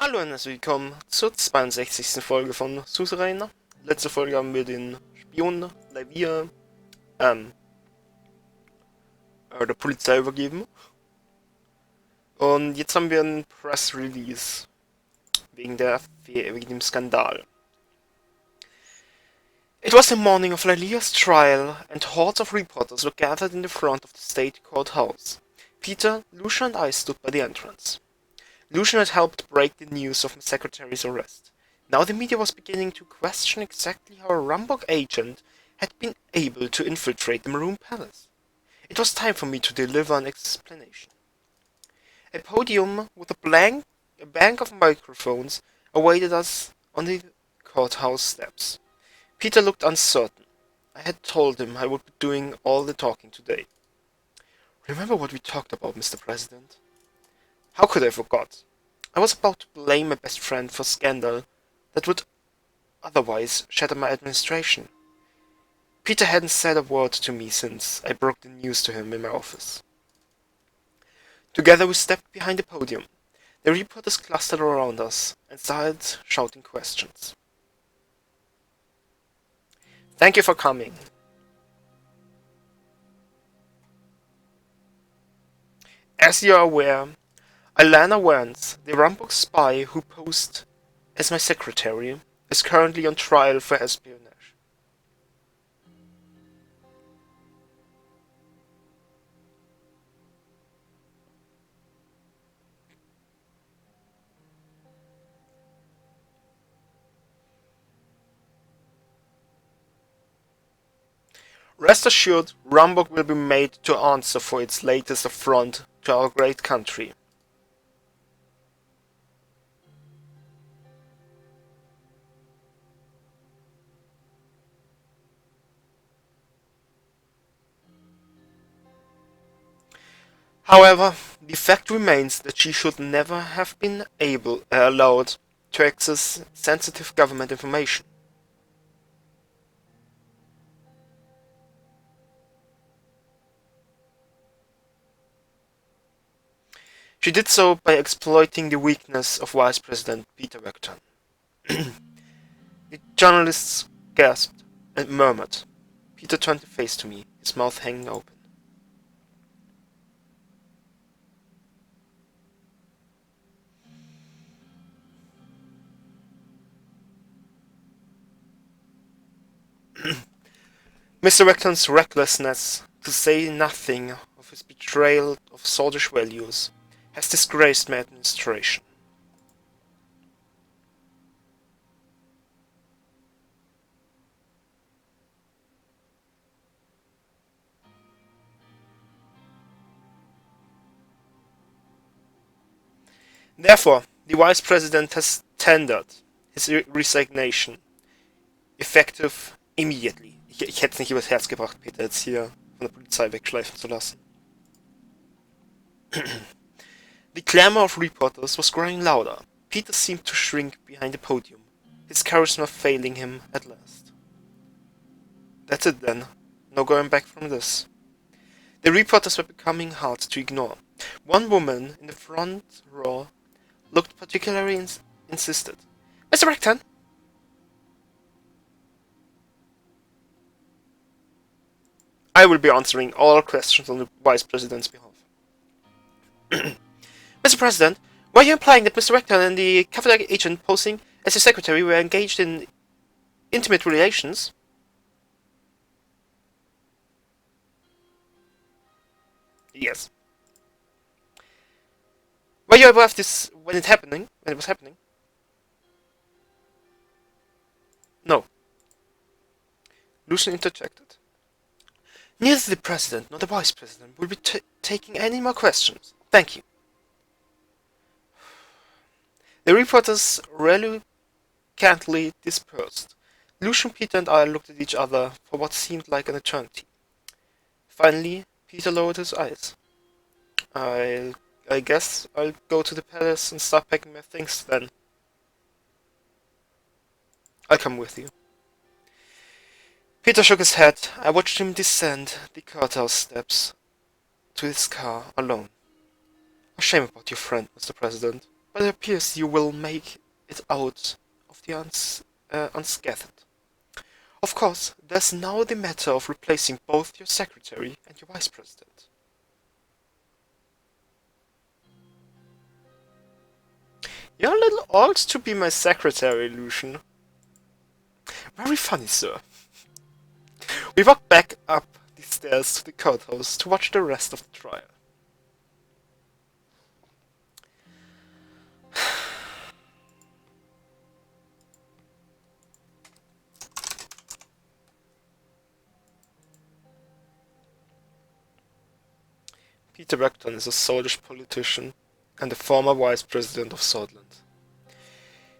Hallo und herzlich willkommen zur 62. Folge von Suzerain. Letzte Folge haben wir den Spion Lavier der Polizei übergeben. Und jetzt haben wir einen Press Release wegen dem Skandal. It was the morning of Lalia's trial, and hordes of reporters were gathered in the front of the state courthouse. Peter, Lucia and I stood by the entrance. Lucian had helped break the news of my secretary's arrest. Now the media was beginning to question exactly how a Rambok agent had been able to infiltrate the Maroon Palace. It was time for me to deliver an explanation. A podium with a bank of microphones awaited us on the courthouse steps. Peter looked uncertain. I had told him I would be doing all the talking today. Remember what we talked about, Mr. President? How could I forget? I was about to blame my best friend for scandal that would otherwise shatter my administration. Peter hadn't said a word to me since I broke the news to him in my office. Together we stepped behind the podium. The reporters clustered around us and started shouting questions. Thank you for coming. As you are aware, Alana Vance, the Rambok spy who posed as my secretary, is currently on trial for espionage. Rest assured, Rambok will be made to answer for its latest affront to our great country. However, the fact remains that she should never have been allowed to access sensitive government information. She did so by exploiting the weakness of Vice President Petr. The journalists gasped and murmured. Peter turned to face to me, his mouth hanging open. Mr. Recton's recklessness, to say nothing of his betrayal of Swedish values, has disgraced my administration. Therefore, the Vice President has tendered his resignation, effective immediately. Ich hätte es nicht übers Herz gebracht, Peter jetzt hier von der Polizei wegschleifen zu lassen. The clamor of reporters was growing louder. Peter seemed to shrink behind the podium, his charisma failing him at last. That's it then. No going back from this. The reporters were becoming hard to ignore. One woman in the front row looked particularly insisted. Mr. Recton! I will be answering all questions on the Vice President's behalf. Mr. President, were you implying that Mr. Recton and the cavalry agent posing as your secretary were engaged in intimate relations? Yes. Were you aware of this when it was happening? No. Lucian interjected. Neither the President nor the Vice President will be taking any more questions. Thank you. The reporters reluctantly dispersed. Lucian, Peter and I looked at each other for what seemed like an eternity. Finally, Peter lowered his eyes. I guess I'll go to the palace and start packing my things then. I'll come with you. Peter shook his head. I watched him descend the courthouse steps to his car alone. A shame about your friend, Mr. President. but it appears you will make it out of the unscathed. Of course, there's now the matter of replacing both your secretary and your vice president. You're a little old to be my secretary, Lucian. Very funny, sir. We walk back up the stairs to the courthouse to watch the rest of the trial. Petr is a Swedish politician and the former vice president of Sweden.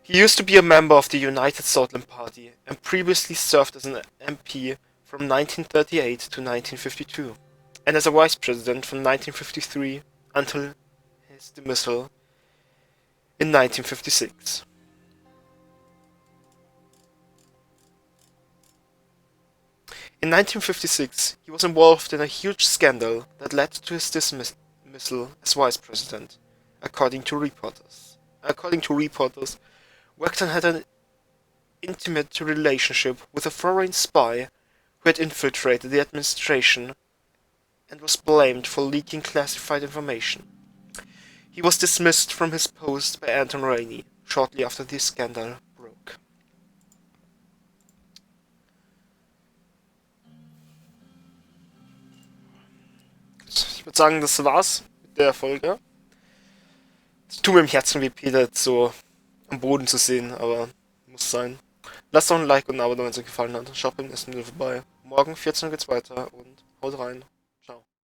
He used to be a member of the United Sweden Party and previously served as an MP from 1938 to 1952, and as a vice president from 1953 until his dismissal in 1956. In 1956, he was involved in a huge scandal that led to his dismissal as vice president, according to reporters. Welchem had an intimate relationship with a foreign spy who had infiltrated the administration and was blamed for leaking classified information. He was dismissed from his post by Anton Rainey shortly after the scandal broke. Ich würde sagen, das war's mit der Folge. Es tut mir im Herzen weh, Peter jetzt so am Boden zu sehen, aber muss sein. Lasst doch ein Like und ein Abo, wenn es euch gefallen hat. Schaut beim nächsten Video vorbei. Morgen 14 Uhr geht's weiter und haut rein.